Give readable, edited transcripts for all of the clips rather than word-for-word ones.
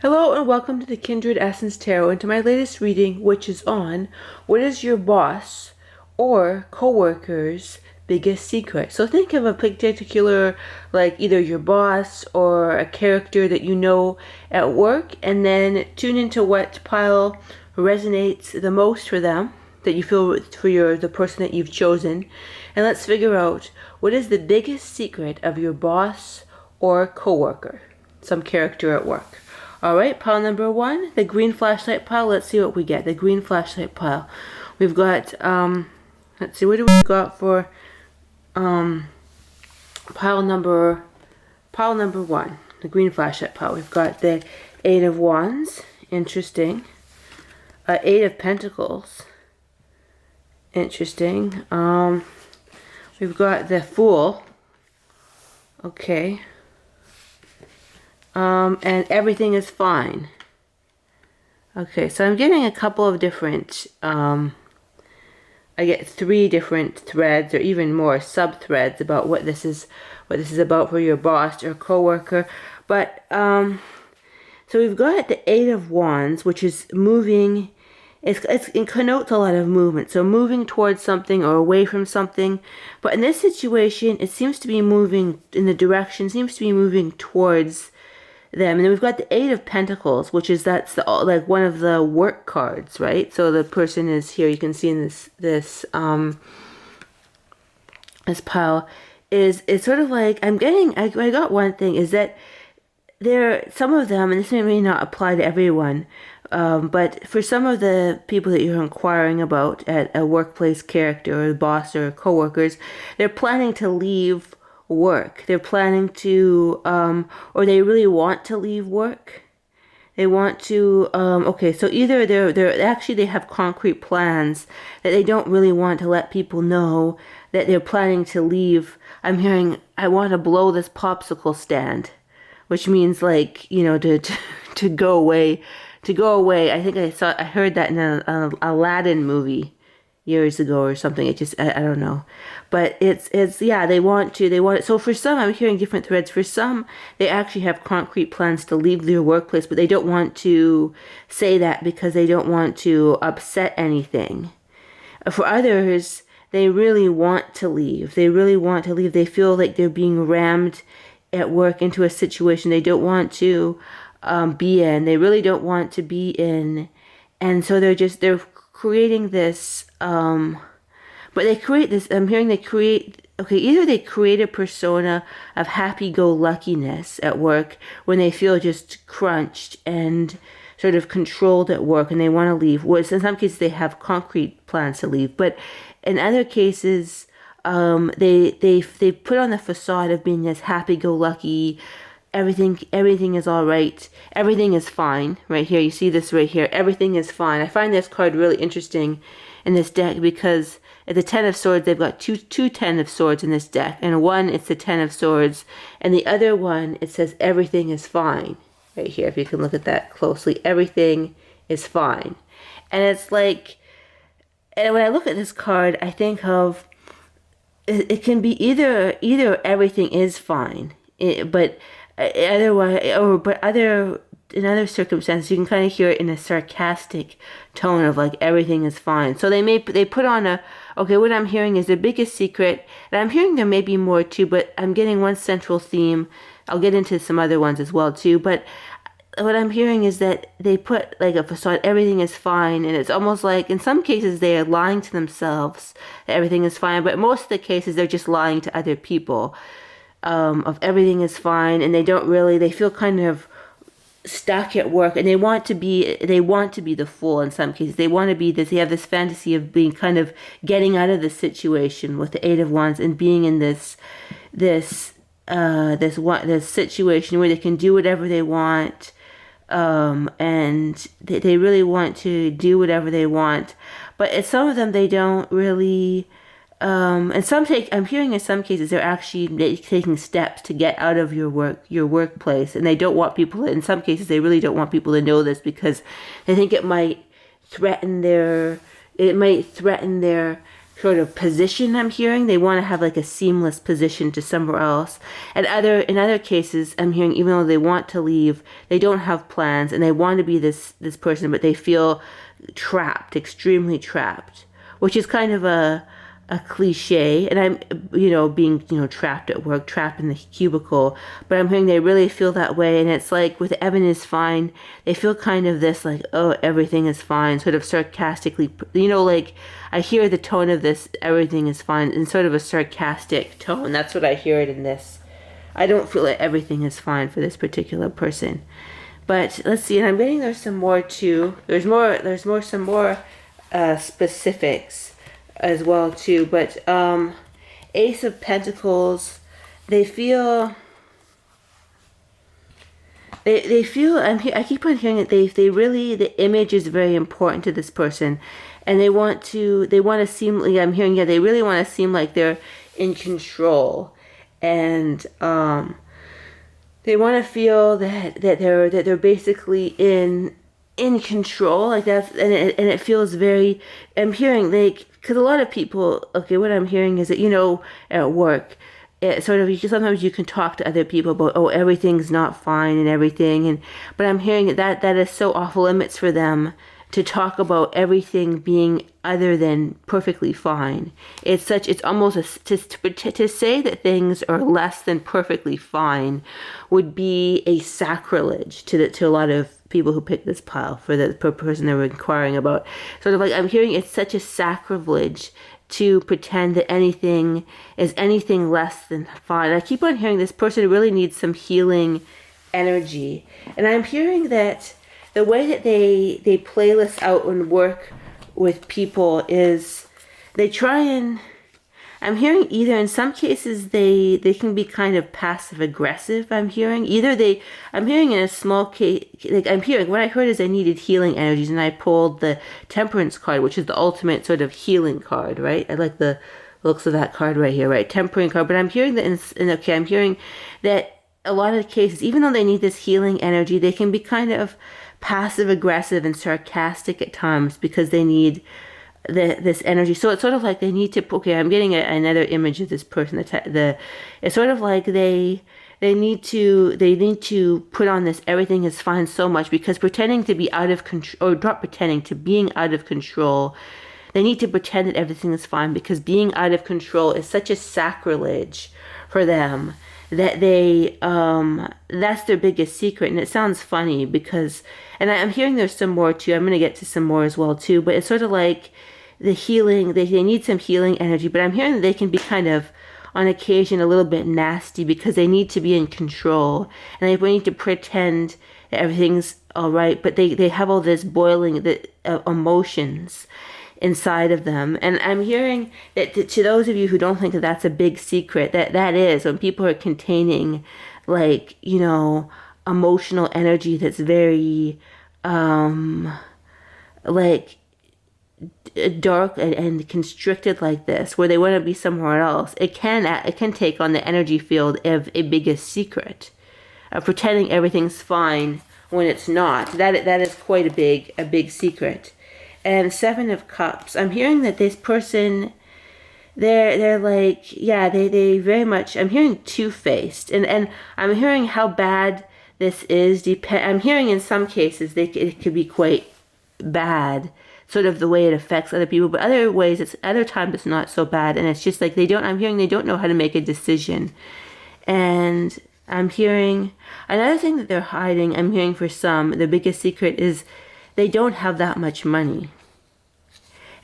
Hello and welcome to the Kindred Essence Tarot and to my latest reading, which is on what is your boss or coworker's biggest secret. So think of a particular, like either your boss or a character that you know at work, and then tune into what pile resonates the most for them, that you feel for the person that you've chosen, and let's figure out what is the biggest secret of your boss or coworker, some character at work. All right, pile number one, the green flashlight pile. Let's see what we get. The green flashlight pile. We've got, let's see, what do we got for pile number one, the green flashlight pile. We've got the Eight of Wands. Interesting. Eight of Pentacles. Interesting. We've got the Fool. Okay. And everything is fine. Okay, so I'm getting a couple of different, I get 3 different threads or even more sub-threads about what this is about for your boss or coworker. But, so we've got the Eight of Wands, which is moving. It connotes a lot of movement, so moving towards something or away from something. But in this situation, it seems to be moving in the direction, seems to be moving towards them. And then we've got the Eight of Pentacles, which is like one of the work cards, right? So the person is here. You can see in this pile is sort of like I got one thing is that some of them, and this may not apply to everyone, but for some of the people that you're inquiring about at a workplace character or boss or coworkers, they're planning to leave work. They're planning to, or they really want to leave work. They want to, okay, so either they have concrete plans that they don't really want to let people know that they're planning to leave. I'm hearing, I want to blow this popsicle stand, which means like, to go away. To go away. I think I heard that in an Aladdin movie years ago or something. It just, I don't know. But yeah, they want it. So for some, I'm hearing different threads. For some, they actually have concrete plans to leave their workplace, but they don't want to say that because they don't want to upset anything. For others, they really want to leave. They really want to leave. They feel like they're being rammed at work into a situation they don't want to be in. They really don't want to be in. And so they're creating this, but they create this, I'm hearing either they create a persona of happy-go-luckiness at work when they feel just crunched and sort of controlled at work and they want to leave. Whereas in some cases they have concrete plans to leave, but in other cases, they put on the facade of being this happy-go-lucky, everything is all right, everything is fine. Right here, you see this right here, everything is fine. I find this card really interesting in this deck because at the Ten of Swords, they've got two Ten of Swords in this deck, and one it's the Ten of Swords, and the other one it says everything is fine. Right here, if you can look at that closely, everything is fine. And it's like, and when I look at this card, I think of it can be either everything is fine, but otherwise, in other circumstances, you can kind of hear it in a sarcastic tone of like everything is fine. So they put on okay, what I'm hearing is the biggest secret, and I'm hearing there may be more too, but I'm getting one central theme. I'll get into some other ones as well too, but what I'm hearing is that they put like a facade, everything is fine, and it's almost like in some cases they are lying to themselves that everything is fine, but most of the cases they're just lying to other people. Of everything is fine, and they feel kind of stuck at work, and they want to be the fool in some cases. They want to be this, they have this fantasy of being kind of getting out of the situation with the Eight of Wands and being in this situation where they can do whatever they want, and they really want to do whatever they want. But some of them, they don't really, I'm hearing in some cases they're actually taking steps to get out of your workplace, and they don't want people. In some cases, they really don't want people to know this because they think it might threaten their sort of position. I'm hearing they want to have like a seamless position to somewhere else. And in other cases, I'm hearing even though they want to leave, they don't have plans and they want to be this person, but they feel trapped, extremely trapped, which is kind of a cliche. And I'm, being, trapped at work, trapped in the cubicle, but I'm hearing they really feel that way. And it's like with Evan is fine, they feel kind of this like, oh, everything is fine, sort of sarcastically, like I hear the tone of this, everything is fine, in sort of a sarcastic tone. That's what I hear it in this. I don't feel like everything is fine for this particular person. But let's see, and I'm getting there's some more too. Some more specifics as well too. But Ace of Pentacles, they feel. They feel. I keep on hearing it. They really, the image is very important to this person, and they want to seem like, I'm hearing, they really want to seem like they're in control, and they want to feel that they're basically in control, like that's, and it feels very, I'm hearing like, because a lot of people, okay, what I'm hearing is that, at work, sort of, sometimes you can talk to other people about, oh, everything's not fine and everything, but I'm hearing that is so off limits for them to talk about everything being other than perfectly fine. It's almost to say that things are less than perfectly fine would be a sacrilege to a lot of people who pick this pile for the person they're inquiring about. Sort of like, I'm hearing it's such a sacrilege to pretend that anything is anything less than fine. I keep on hearing this person really needs some healing energy. And I'm hearing that the way that they play this out and work with people is they try and, I'm hearing either in some cases they can be kind of passive aggressive. I'm hearing I'm hearing in a small case, like I'm hearing, what I heard is they needed healing energies, and I pulled the Temperance card, which is the ultimate sort of healing card, right? I like the looks of that card right here, right? Temperance card. But I'm hearing that I'm hearing that a lot of the cases, even though they need this healing energy, they can be kind of passive aggressive and sarcastic at times because they need this energy. So it's sort of like they need to, okay, I'm getting another image of this person. It's sort of like they need to put on this everything is fine so much, because pretending to be out of control, or not pretending to being out of control, they need to pretend that everything is fine, because being out of control is such a sacrilege for them that that's their biggest secret. And it sounds funny because, and I'm hearing there's some more too, I'm going to get to some more as well too, but it's sort of like the healing, they need some healing energy, but I'm hearing that they can be kind of, on occasion, a little bit nasty because they need to be in control, and they need to pretend that everything's all right, but they have all this boiling emotions inside of them. And I'm hearing that to those of you who don't think that that's a big secret, that is, when people are containing, like, emotional energy that's very like dark and constricted like this, where they want to be somewhere else, it can take on the energy field of a biggest secret, pretending everything's fine when it's not. That is quite a big secret. And Seven of Cups, I'm hearing that this person, they're like, they very much, I'm hearing two-faced, and I'm hearing how bad this is. I'm hearing in some cases it could be quite bad, sort of the way it affects other people, but other times it's not so bad, and it's just like I'm hearing they don't know how to make a decision. And I'm hearing another thing that they're hiding. I'm hearing for some, the biggest secret is they don't have that much money.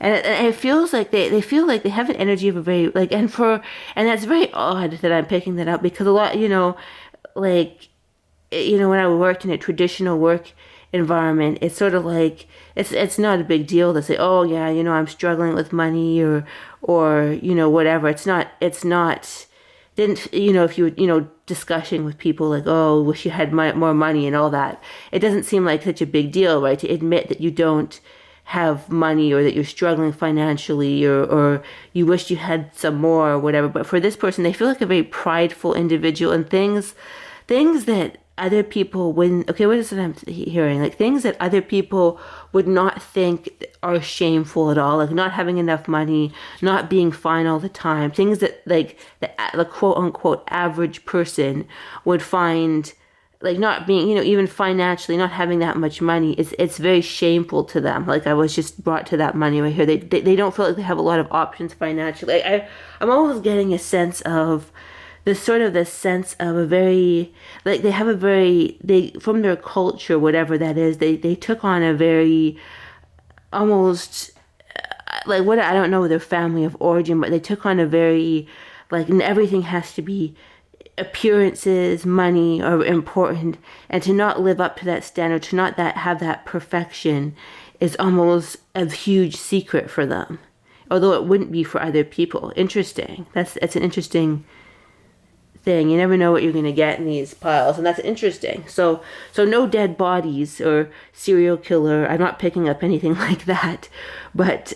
And it feels like they feel like they have an energy of a very, like, and that's very odd that I'm picking that up, because a lot, like, when I worked in a traditional work environment, it's sort of like, it's not a big deal to say, oh yeah, I'm struggling with money or whatever. It's not, if you were, discussing with people like, oh, wish you had more money and all that, it doesn't seem like such a big deal, right? To admit that you don't have money, or that you're struggling financially, or you wish you had some more or whatever. But for this person, they feel like a very prideful individual, and things that other people wouldn't, okay, what is it I'm hearing? Like things that other people would not think are shameful at all, like not having enough money, not being fine all the time, things that like the quote unquote average person would find like not being, even financially, not having that much money, it's very shameful to them. Like I was just brought to that money right here. They don't feel like they have a lot of options financially. I'm almost getting a sense of this sense of a very, like they have a very, they, from their culture, whatever that is, they took on a very almost like, what, I don't know their family of origin, but they took on a very, like, everything has to be appearances, money are important, and to not live up to that standard, to not have that perfection, is almost a huge secret for them, although it wouldn't be for other people. Interesting. That's an interesting thing. You never know what you're going to get in these piles, and that's interesting. So no dead bodies or serial killer. I'm not picking up anything like that, but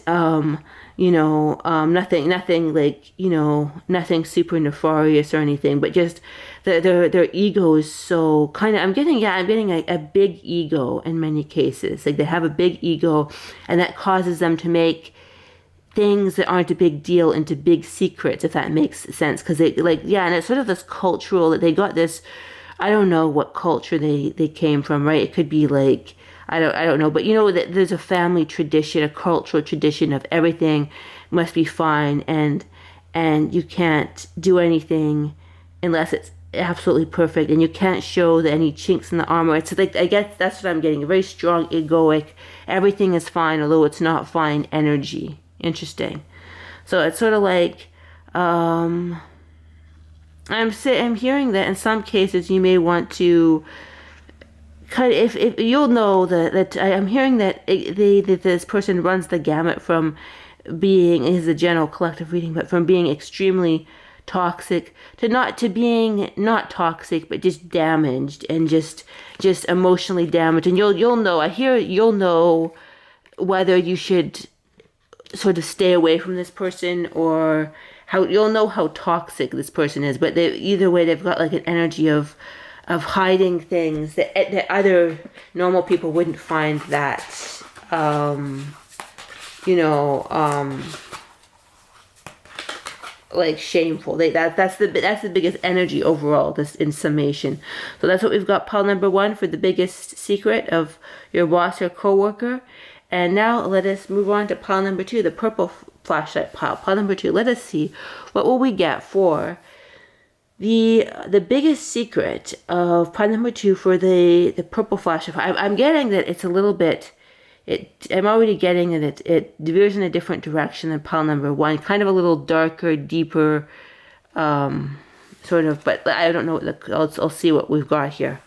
nothing like, nothing super nefarious or anything, but just their ego is so kind of, I'm getting a big ego in many cases. Like they have a big ego, and that causes them to make things that aren't a big deal into big secrets, if that makes sense. Because they, like, yeah, and it's sort of this cultural, that they got this, I don't know what culture they came from, right? It could be like, I don't know, but that there's a family tradition, a cultural tradition of everything must be fine, and you can't do anything unless it's absolutely perfect, and you can't show any chinks in the armor. It's like, I guess that's what I'm getting, a very strong egoic, everything is fine although it's not fine energy. Interesting. So it's sort of like, I'm hearing that in some cases you may want to cut, if you'll know that I'm hearing that this person runs the gamut from being, is a general collective reading, but from being extremely toxic to being not toxic, but just damaged, and just emotionally damaged. And you'll know whether you should sort of stay away from this person, or you'll know how toxic this person is. But either way, they've got like an energy of hiding things that other normal people wouldn't find that like shameful. That's the biggest energy overall, this in summation. So that's what we've got, pile number 1 for the biggest secret of your boss or coworker. And now let us move on to pile number 2, the purple flashlight pile. Pile number 2, let us see what will we get for the biggest secret of pile number 2 for the purple flashlight. I'm getting that it's a little bit, I'm already getting that it veers in a different direction than pile number 1, kind of a little darker, deeper, sort of, but I don't know, I'll see what we've got here.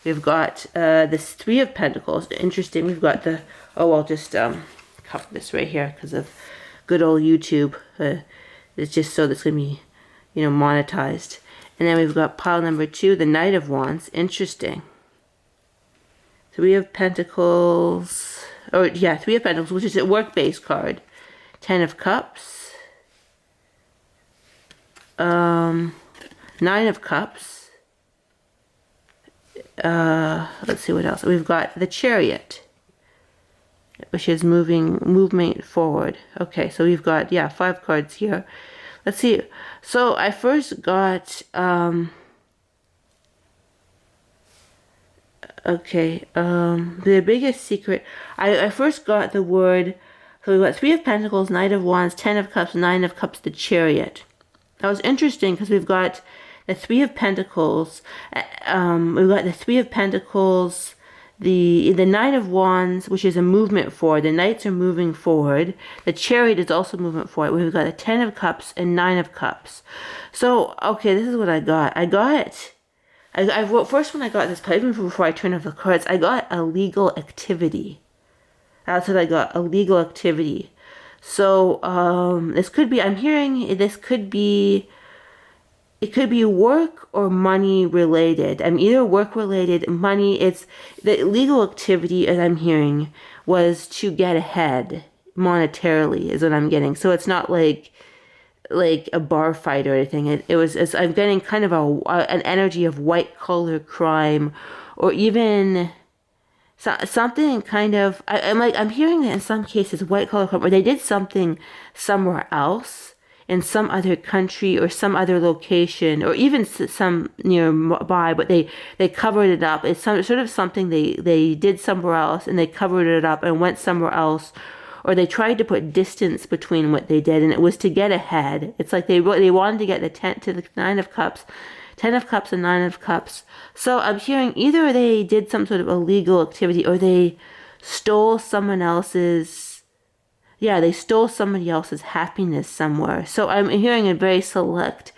We've got this 3 of Pentacles. Interesting. We've got the, I'll just cover this right here because of good old YouTube. It's just so that's going to be, monetized. And then we've got pile number 2, the Knight of Wands. Interesting. 3 of Pentacles. 3 of Pentacles, which is a work-based card. 10 of Cups. 9 of Cups. Let's see what else. We've got the Chariot, which is movement forward. Okay, so we've got, 5 cards here. Let's see. So I first got, the biggest secret, I first got the word, so we've got 3 of Pentacles, Knight of Wands, 10 of Cups, 9 of Cups, the Chariot. That was interesting because we've got the 3 of Pentacles, we've got the 3 of Pentacles, the Knight of Wands, which is a movement forward. The Knights are moving forward. The Chariot is also movement forward. We've got the 10 of Cups and 9 of Cups. So, okay, this is what I got. First when I got this card, even before I turned off the cards, I got a legal activity. That's what I got, a legal activity. So, this could be, I'm hearing, this could be, it could be work or money related. Either work related, money. It's the legal activity, as I'm hearing, was to get ahead monetarily, is what I'm getting. So it's not like like a bar fight or anything. I'm getting kind of an energy of white collar crime, or even something kind of. I'm hearing that in some cases white collar crime, or they did something somewhere else in some other country or some other location, or even some nearby, but they covered it up. It's sort of something they did somewhere else, and they covered it up and went somewhere else, or they tried to put distance between what they did, and it was to get ahead. It's like they wanted to get the 10 to the 9 of cups, 10 of cups and 9 of cups. So I'm hearing either they did some sort of illegal activity, or they stole someone else's. Yeah, they stole somebody else's happiness somewhere. So I'm hearing a very select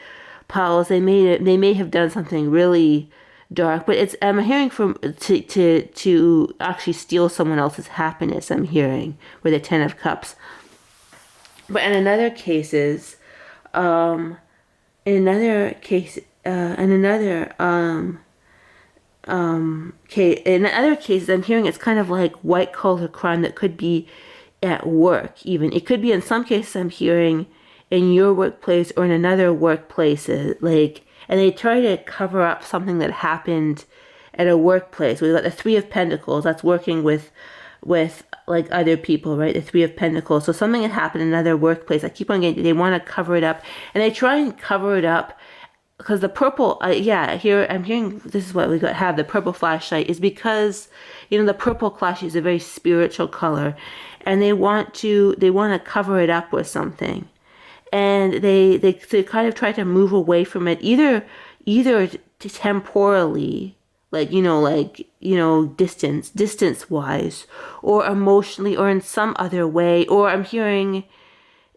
piles. They may have done something really dark, but I'm hearing from to actually steal someone else's happiness. I'm hearing with a 10 of cups. But in another cases, in another case, in other cases, I'm hearing it's kind of like white collar crime that could be at work. Even it could be in some cases. I'm hearing in your workplace or in another workplace, like, and they try to cover up something that happened at a workplace. We got the 3 of Pentacles. That's working with like other people, right? The 3 of Pentacles. So something had happened in another workplace. I keep on getting. They want to cover it up, and they try and cover it up because the purple. Here I'm hearing. This is what we have. The purple flashlight is because the purple flash is a very spiritual color, and they want to cover it up with something. And they kind of try to move away from it, either temporally, distance wise, or emotionally, or in some other way. Or I'm hearing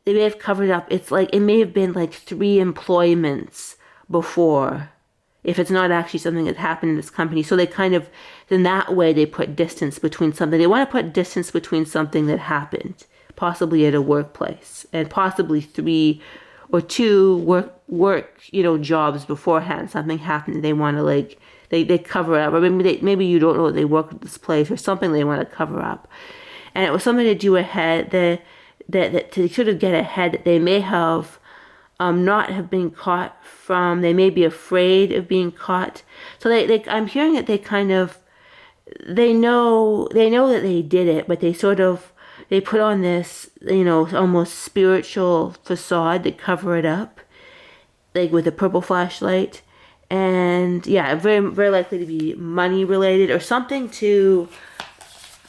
they may have covered up. It's like it may have been like 3 employments before, if it's not actually something that happened in this company. So they kind of, in that way, they put distance between something. They want to put distance between something that happened, possibly at a workplace, and possibly 3 or 2 work jobs beforehand. Something happened. They want to they cover it up, or maybe you don't know that they work at this place, or something they want to cover up. And it was something to do ahead, that to sort of get ahead, that they may have not have been caught from. They may be afraid of being caught. So I'm hearing that they kind of, they know that they did it, but they put on this, almost spiritual facade to cover it up, like with a purple flashlight. And yeah, very, very likely to be money related, or something to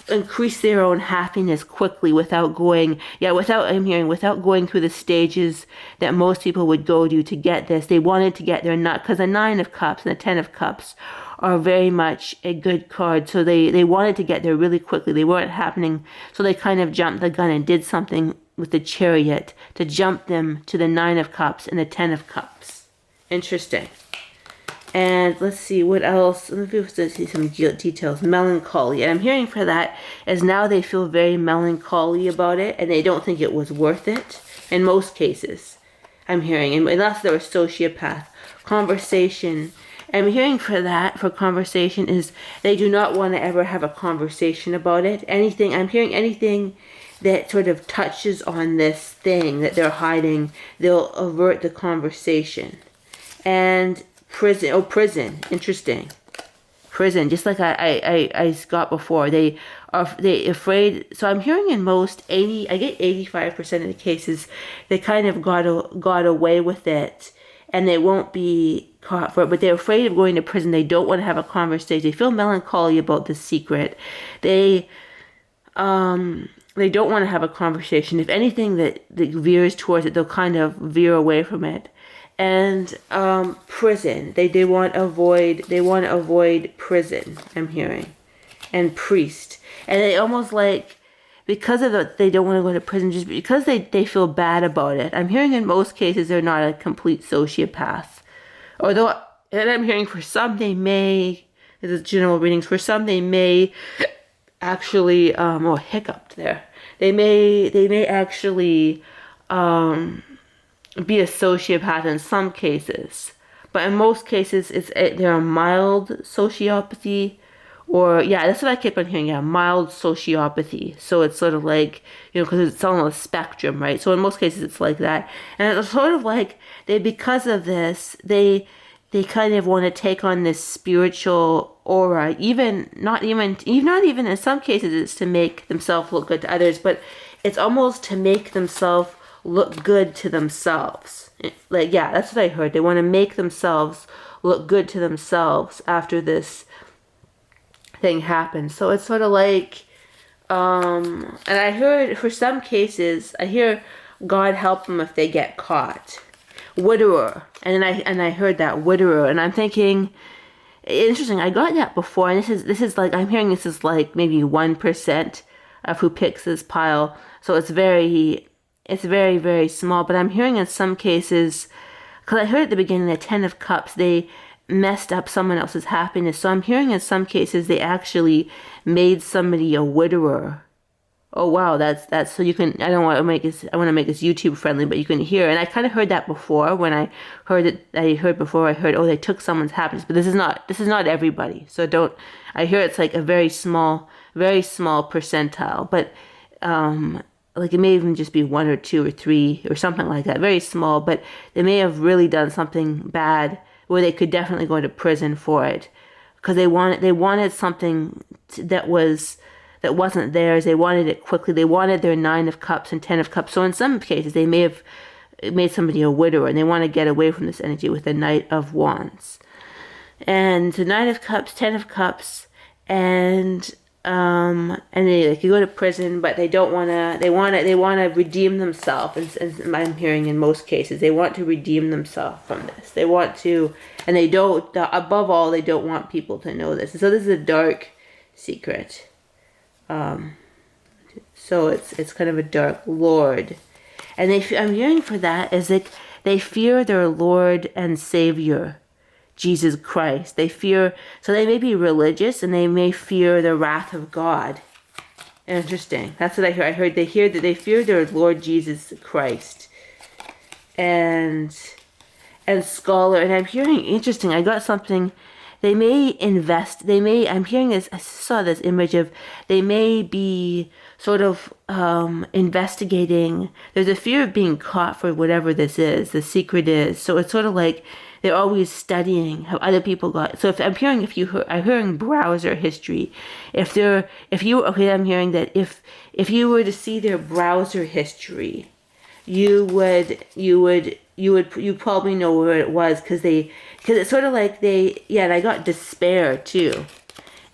increase their own happiness quickly without going through the stages that most people would go to get this. They wanted to get their nut, because the 9 of Cups and the 10 of Cups are very much a good card. So they wanted to get there really quickly. They weren't happening. So they kind of jumped the gun and did something with the Chariot to jump them to the 9 of Cups and the 10 of Cups. Interesting. And let's see what else. Let me see some details. Melancholy. And I'm hearing for that as now they feel very melancholy about it, and they don't think it was worth it in most cases. I'm hearing, unless they're a sociopath. Conversation. I'm hearing for that, for conversation, is they do not want to ever have a conversation about it. I'm hearing anything that sort of touches on this thing that they're hiding, they'll avert the conversation. And prison. Interesting. Prison, just like I got before. They afraid. So I'm hearing in most 85% of the cases, they kind of got away with it, and they won't be caught for it. But they're afraid of going to prison. They don't want to have a conversation. They feel melancholy about the secret. They don't want to have a conversation. If anything that veers towards it, they'll kind of veer away from it. And prison, they want to avoid prison, I'm hearing. And priest, and they almost because of it, they don't want to go to prison, just because they feel bad about it. I'm hearing in most cases they're not a complete sociopath, although, and I'm hearing for some they may, this is general readings, for some they may actually hiccuped there, they may actually be a sociopath in some cases, but in most cases they're a mild sociopathy, or yeah, that's what I kept on hearing. Yeah, mild sociopathy. So it's sort of like, because it's on a spectrum, right? So in most cases, it's like that, and it's sort of like because of this, they kind of want to take on this spiritual aura. Not even in some cases, it's to make themselves look good to others, but it's almost to make themselves look good to themselves. Like, yeah, that's what I heard. They want to make themselves look good to themselves after this thing happens. So it's sort of like, and I heard for some cases, I hear God help them if they get caught. Widower, and I heard that widower, and I'm thinking, interesting. I got that before, and this is like, I'm hearing this is like maybe 1% of who picks this pile. So it's very very small. But I'm hearing in some cases, because I heard at the beginning the 10 of Cups, they messed up someone else's happiness. So I'm hearing in some cases they actually made somebody a widower. Oh wow, that's so you can. I don't want to make this. I want to make this YouTube friendly, but you can hear. And I kind of heard that before when I heard it. I heard before. I heard, oh, they took someone's happiness, but this is not everybody. So don't. I hear it's like a very small percentile, but like it may even just be 1 or 2 or 3 or something like that. Very small, but they may have really done something bad where they could definitely go to prison for it because they wanted something that wasn't theirs. They wanted it quickly. They wanted their 9 of Cups and 10 of Cups. So in some cases, they may have made somebody a widower, and they want to get away from this energy with the Knight of Wands. And the 9 of Cups, 10 of Cups, and they could go to prison, but they don't want to. They want to redeem themselves. As I'm hearing in most cases, they want to redeem themselves from this. They want to, and they don't. Above all, they don't want people to know this. So this is a dark secret. So it's kind of a dark lord, and I'm hearing for that is like they fear their Lord and Savior, Jesus Christ. They fear, so they may be religious and they may fear the wrath of God. Interesting. That's what I heard. I heard they fear their Lord Jesus Christ, and scholar. And I'm hearing interesting. I got something. They may invest, I'm hearing this, I saw this image of, they may be sort of investigating. There's a fear of being caught for whatever this is, the secret is. So it's sort of like they're always studying how other people got. So I'm hearing browser history. I'm hearing that if you were to see their browser history, you probably know where it was because it's sort of like and I got despair too.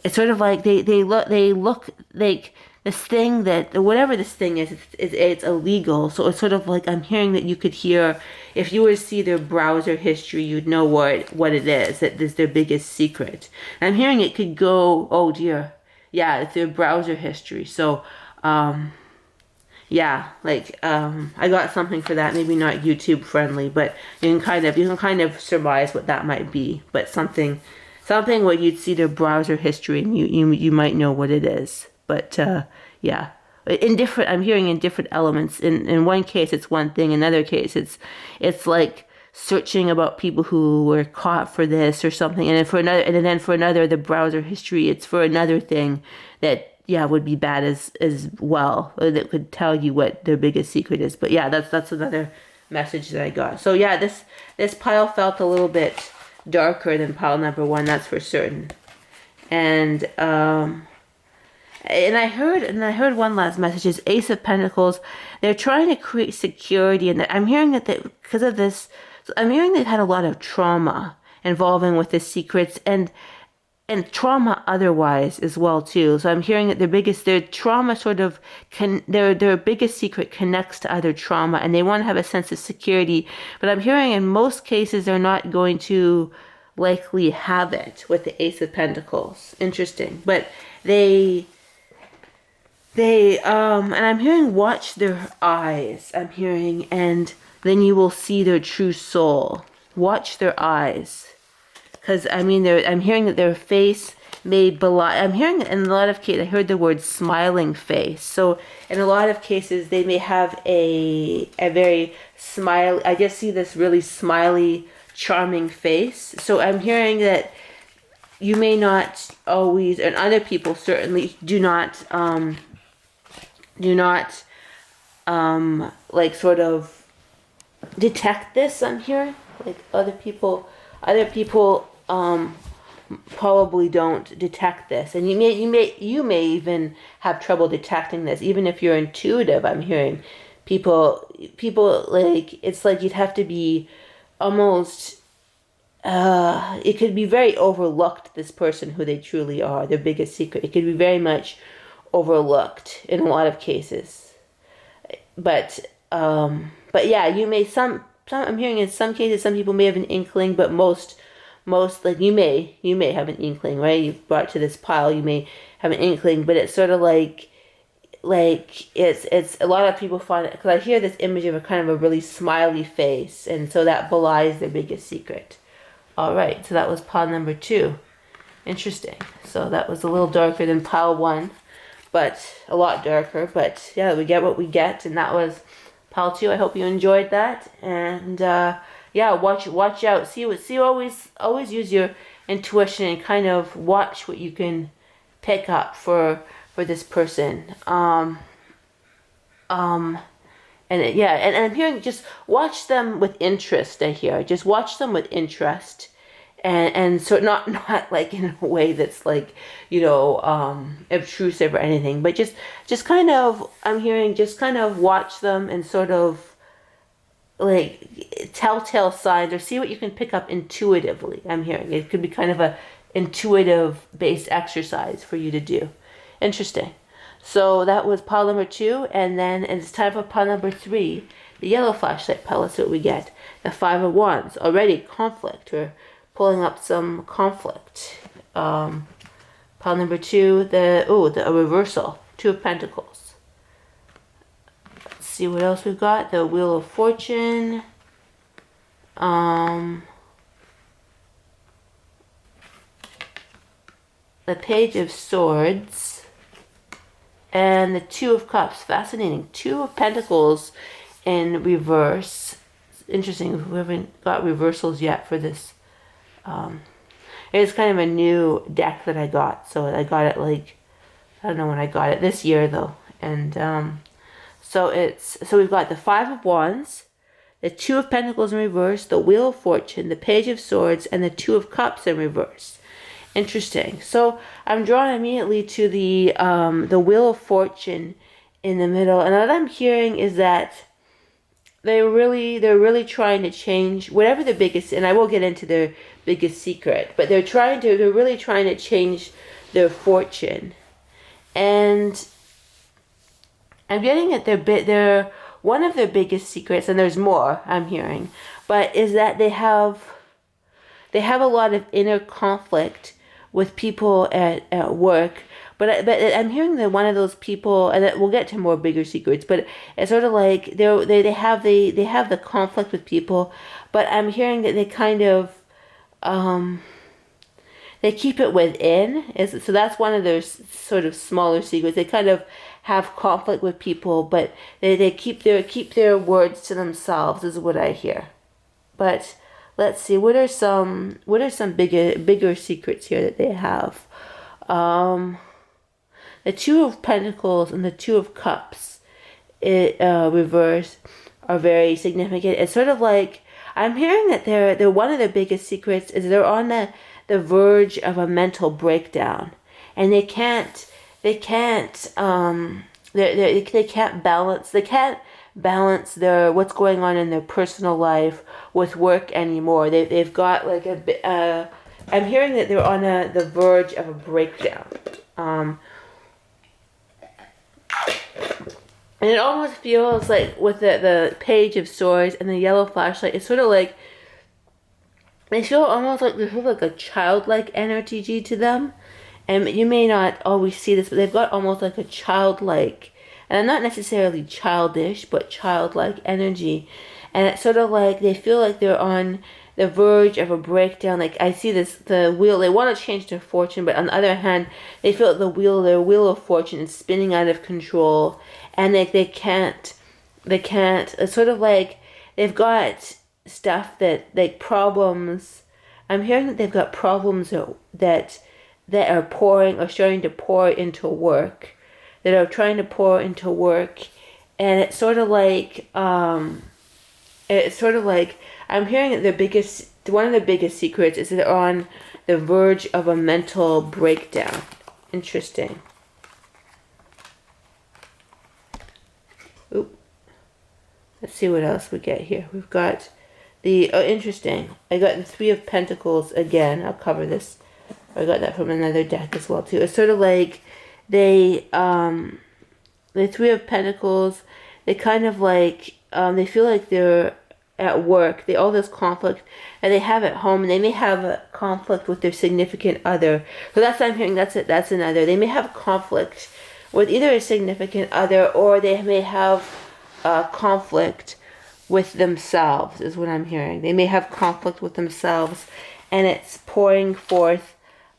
It's sort of like they look like this thing that whatever this thing is, it's illegal. So it's sort of like I'm hearing that you could hear if you were to see their browser history, you'd know what it is. That is their biggest secret. And I'm hearing it could go. Oh dear, yeah, it's their browser history. So. Yeah, I got something for that. Maybe not YouTube friendly, but you can kind of surmise what that might be. But something where you'd see their browser history and you might know what it is. But yeah, I'm hearing in different elements. In one case, it's one thing. In another case, it's like searching about people who were caught for this or something. And then for another, the browser history, it's for another thing that. Yeah, would be bad as well. That could tell you what their biggest secret is. But yeah, that's another message that I got. So yeah, this pile felt a little bit darker than pile number 1, that's for certain. And I heard one last message is Ace of Pentacles. They're trying to create security, and I'm hearing that because of this. So I'm hearing they've had a lot of trauma involving with the secrets and trauma otherwise as well too. So I'm hearing that their trauma sort of their biggest secret connects to other trauma, and they want to have a sense of security. But I'm hearing in most cases they're not going to likely have it with the Ace of Pentacles. Interesting, but they and I'm hearing watch their eyes. I'm hearing, and then you will see their true soul. Watch their eyes. Because, I'm hearing that their face may belie. I'm hearing in a lot of cases, I heard the word smiling face. So, in a lot of cases, they may have a very I just see this really smiley, charming face. So, I'm hearing that, you may not always, and other people certainly do not like sort of detect this. I'm hearing like other people probably don't detect this, and you may even have trouble detecting this, even if you're intuitive. I'm hearing people like, it's like you'd have to be almost it could be very overlooked, this person, who they truly are, their biggest secret. It could be very much overlooked in a lot of cases. But yeah, you may some I'm hearing in some cases some people may have an inkling, but most like you may have an inkling, right? You've brought to this pile, you may have an inkling, but it's sort of like it's a lot of people find it, because I hear this image of a kind of a really smiley face, and so that belies their biggest secret. All right, so that was pile number 2. Interesting. So that was a little darker than pile 1, but a lot darker. But yeah, we get what we get, and that was pile 2. I hope you enjoyed that, and yeah, watch out. See, always use your intuition and kind of watch what you can pick up for this person. And I'm hearing, just watch them with interest. I hear, just watch them with interest, and so not like in a way that's like, obtrusive or anything, but just kind of, I'm hearing, just kind of watch them and sort of like telltale signs, or see what you can pick up intuitively. I'm hearing it could be kind of a intuitive based exercise for you to do. Interesting. So that was pile number 2, and then it's time for pile number 3, the yellow flashlight pile. Let's see what we get. The 5 of Wands. Already conflict. We're pulling up some conflict. Pile number 2, a reversal. 2 of Pentacles. Let's see what else we've got. The Wheel of Fortune. The Page of Swords. And the 2 of Cups. Fascinating. 2 of Pentacles in reverse. Interesting. We haven't got reversals yet for this. It's kind of a new deck that I got. So I got it like, I don't know when I got it. This year though. And so we've got the 5 of Wands, the 2 of Pentacles in reverse, the Wheel of Fortune, the Page of Swords, and the 2 of Cups in reverse. Interesting. So I'm drawn immediately to the Wheel of Fortune in the middle, and what I'm hearing is that they're really trying to change whatever the biggest, and I will get into their biggest secret, but they're really trying to change their fortune. And I'm getting at their one of their biggest secrets, and there's more I'm hearing, but is that they have a lot of inner conflict with people at work. But I'm hearing that one of those people, and we'll get to more bigger secrets, but it's sort of like they have the conflict with people, but I'm hearing that they kind of they keep it within. So that's one of their sort of smaller secrets. They kind of have conflict with people, but they keep their words to themselves, is what I hear. But let's see, what are some bigger secrets here that they have? The 2 of Pentacles and the 2 of Cups, reverse, are very significant. It's sort of like, I'm hearing that they're one of their biggest secrets is they're on the verge of a mental breakdown, and they can't balance their what's going on in their personal life with work anymore. They've got like a bit. I'm hearing that they're on the verge of a breakdown. And it almost feels like with the Page of Swords and the yellow flashlight, it's sort of like they feel almost like there's sort of like a childlike energy to them. And you may not always see this, but they've got almost like a childlike, and not necessarily childish, but childlike energy. And it's sort of like they feel like they're on the verge of a breakdown. Like I see the wheel, they want to change their fortune, but on the other hand, they feel like their wheel of fortune is spinning out of control, and they can't, it's sort of like they've got stuff that, like problems, I'm hearing that they've got problems that are pouring or starting to pour into work, that are trying to pour into work, and it's sort of like I'm hearing that one of the biggest secrets is that they're on the verge of a mental breakdown. Interesting. Oop. Let's see what else we get here. We've got interesting. I got the Three of Pentacles again. I'll cover this. I got that from another deck as well too. It's sort of like the Three of Pentacles, they kind of like they feel like they're at work, all this conflict, and they have at home, and they may have a conflict with their significant other. So that's what I'm hearing. That's it. That's another. They may have conflict with either a significant other, or they may have conflict with themselves, is what I'm hearing. They may have conflict with themselves, and it's pouring forth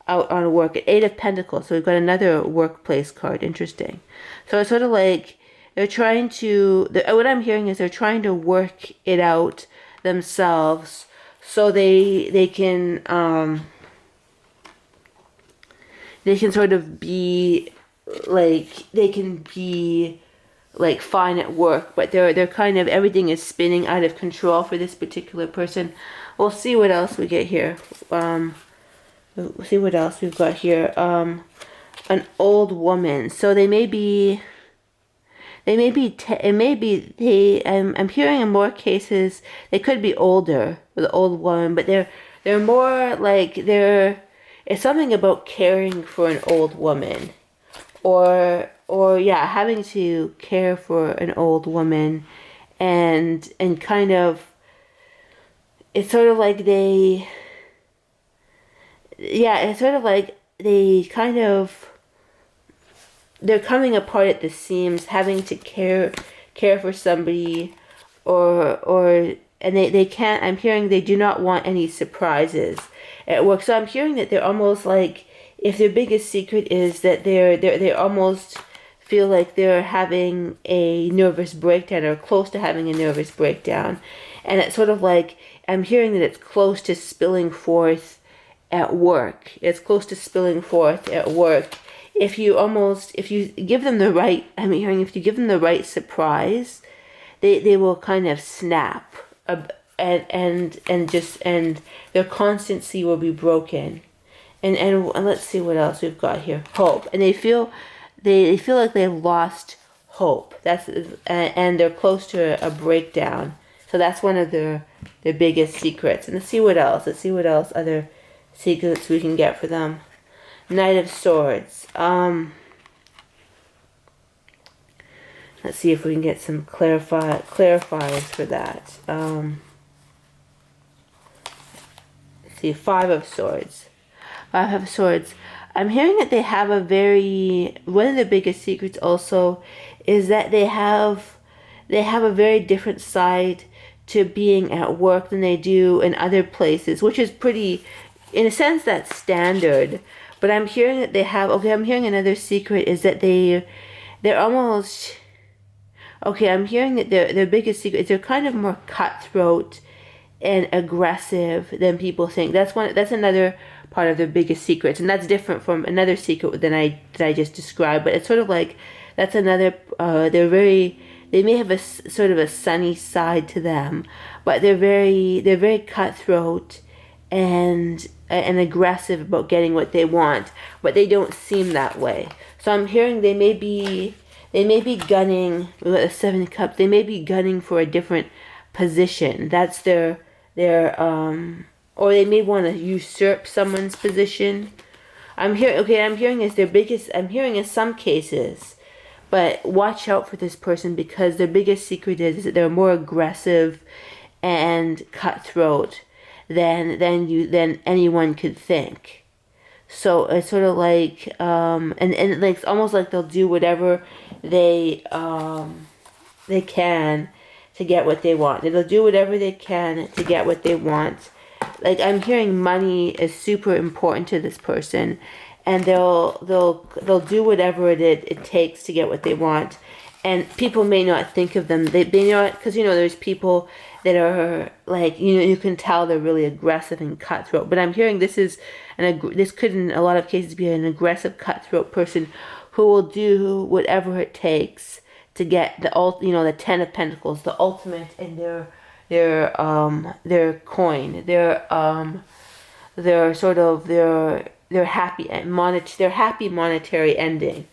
out on work. Eight of Pentacles. So we've got another workplace card. Interesting. So it's sort of like they're trying to, what I'm hearing is they're trying to work it out themselves so they can sort of be like fine at work, but they're kind of, everything is spinning out of control for this particular person. We'll see what else we get here. We'll see what else we've got here. An old woman. So I'm hearing in more cases they could be older, with an old woman, but they're more like it's something about caring for an old woman, or having to care for an old woman, and kind of, it's sort of like they're coming apart at the seams, having to care for somebody, and they can't. I'm hearing they do not want any surprises at work. So I'm hearing that they're almost like, if their biggest secret is that they almost feel like they're having a nervous breakdown, or close to having a nervous breakdown, and it's sort of like, I'm hearing that it's close to spilling forth at work. It's close to spilling forth at work. If you give them the right, I'm hearing, if you give them the right surprise, they will kind of snap, and their constancy will be broken. And let's see what else we've got here. Hope. And they feel like they've lost hope. And they're close to a breakdown. So that's one of their biggest secrets. And let's see what else. Other secrets we can get for them. Knight of Swords. Let's see if we can get some clarifiers for that. Let's see, Five of Swords. I'm hearing that they have one of the biggest secrets also is that they have a very different side to being at work than they do in other places, which is pretty, in a sense, that's standard. But I'm hearing that I'm hearing another secret is that they're almost, I'm hearing that their biggest secret is they're kind of more cutthroat and aggressive than people think. That's another part of their biggest secrets, and that's different from another secret that I just described. But it's sort of like, that's another, they may have a sort of a sunny side to them, but they're very cutthroat and aggressive about getting what they want, but they don't seem that way. So I'm hearing they may be gunning, with the Seven of Cups, they may be gunning for a different position. That's their or they may want to usurp someone's position. I'm hearing is their biggest, I'm hearing in some cases, but watch out for this person, because their biggest secret is that they're more aggressive and cutthroat than anyone could think. So it's sort of like, and it's almost like they'll do whatever they can to get what they want. They'll do whatever they can to get what they want. Like, I'm hearing money is super important to this person, and they'll do whatever it takes to get what they want. and people may not think of them. They not, because there's people that are like, you can tell they're really aggressive and cutthroat. But I'm hearing this could in a lot of cases be an aggressive cutthroat person who will do whatever it takes to get the 10 of Pentacles, the ultimate in their coin, their sort of their happy monetary ending.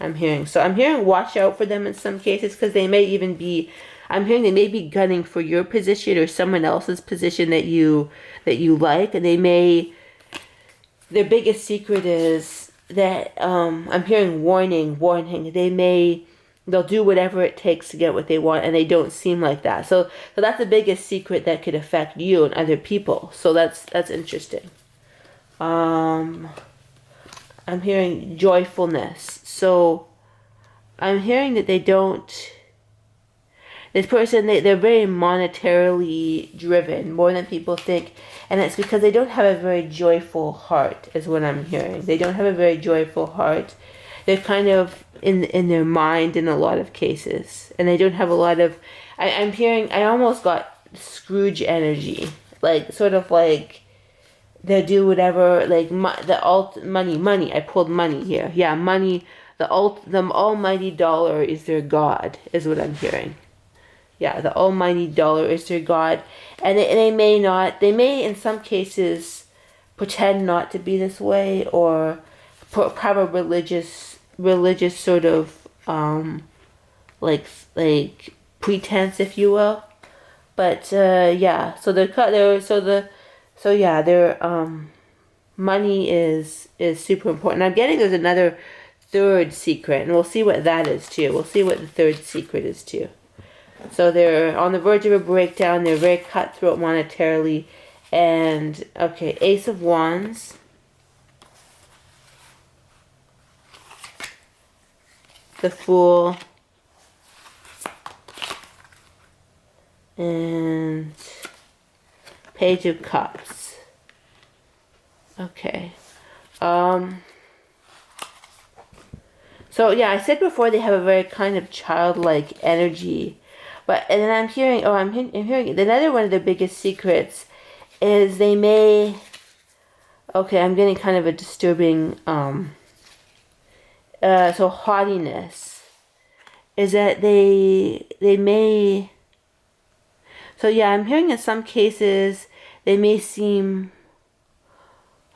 I'm hearing. So I'm hearing watch out for them in some cases, because they may even be, I'm hearing they may be gunning for your position or someone else's position that you like, and their biggest secret is that, I'm hearing warning, they'll do whatever it takes to get what they want, and they don't seem like that. So that's the biggest secret that could affect you and other people. So that's interesting. I'm hearing joyfulness. So I'm hearing that this person, they're very monetarily driven, more than people think. And it's because they don't have a very joyful heart, is what I'm hearing. They don't have a very joyful heart. They're kind of in their mind in a lot of cases. And they don't have a lot of, I'm hearing, I almost got Scrooge energy. Like, sort of like, they'll do whatever, like, money. I pulled money here. Yeah, money. The almighty dollar is their god, is what I'm hearing. Yeah, the almighty dollar is their god. And they may in some cases pretend not to be this way, or have a religious sort of, like pretense, if you will. But, yeah, so their money is super important. I'm getting there's another third secret, and we'll see what that is too. We'll see what the third secret is too. So they're on the verge of a breakdown. They're very cutthroat monetarily. And, okay, Ace of Wands. The Fool. And Page of Cups. Okay. So yeah, I said before they have a very kind of childlike energy, and then I'm hearing another one of their biggest secrets is they may. Okay, I'm getting kind of a disturbing. So haughtiness is that they may. So yeah, I'm hearing in some cases they may seem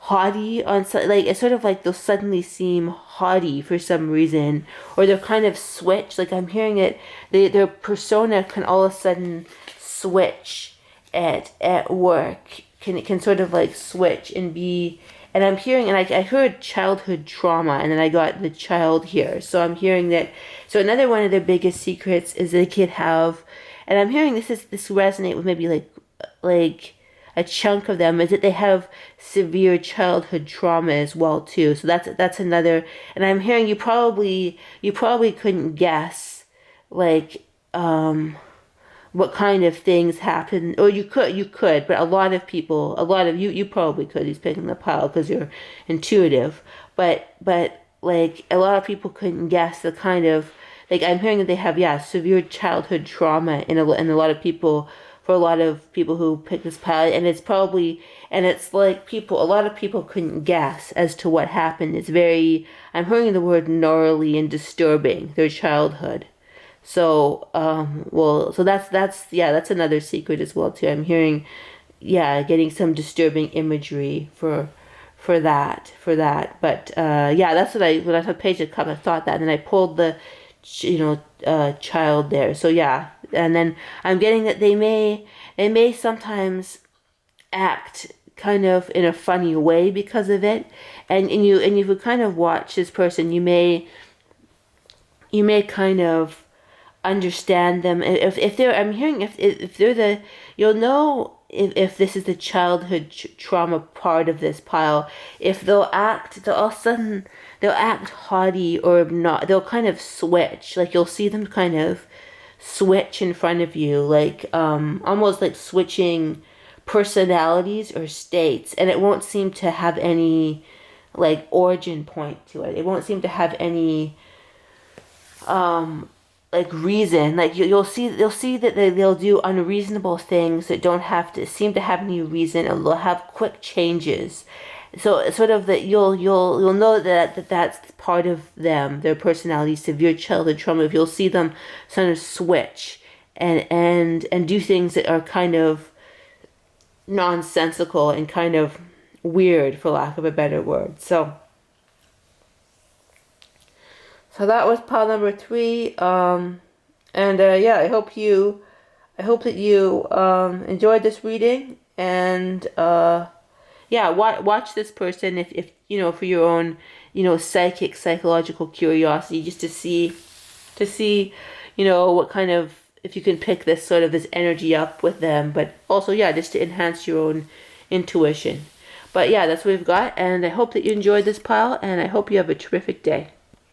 haughty like it's sort of like they'll suddenly seem haughty for some reason, or they're kind of switch. Like I'm hearing it, their persona can all of a sudden switch at work. Can sort of like switch and be. And I'm hearing, and I heard childhood trauma, and then I got the child here. So I'm hearing that. So another one of their biggest secrets is they could have, and I'm hearing this resonate with maybe like a chunk of them, is that they have severe childhood trauma as well too. So that's another. And I'm hearing you probably couldn't guess like what kind of things happen, or you could, but a lot of you probably could. He's picking the pile because you're intuitive, but like a lot of people couldn't guess the kind of, like I'm hearing that they have severe childhood trauma in a lot of people. For a lot of people who pick this pile, and it's like a lot of people couldn't guess as to what happened. It's very, I'm hearing the word gnarly and disturbing, their childhood. So, so that's another secret as well too. I'm hearing, getting some disturbing imagery for that. But, that's when I took Page of Cups, I thought that, and then I pulled the, child there. So yeah. And then I'm getting that they may sometimes act kind of in a funny way because of it, and you could kind of watch this person. You may kind of understand them if they're. I'm hearing if they're you'll know if this is the childhood trauma part of this pile. If they'll all of a sudden they'll act haughty or not. They'll kind of switch. Like you'll see them kind of switch in front of you, like almost like switching personalities or states, and it won't seem to have any like origin point to it. It won't seem to have any like reason. Like you'll see that they'll do unreasonable things that don't have to seem to have any reason, and they'll have quick changes. So it's sort of that you'll know that's part of them, their personality, severe childhood trauma. If you'll see them sort of switch and do things that are kind of nonsensical and kind of weird, for lack of a better word. So that was pile number 3. Yeah, I hope that you enjoyed this reading, and yeah, watch this person if you know, for your own, you know, psychological curiosity, just to see, you know, what kind of, if you can pick this sort of this energy up with them, but also, yeah, just to enhance your own intuition. But yeah, that's what we've got, and I hope that you enjoyed this pile, and I hope you have a terrific day.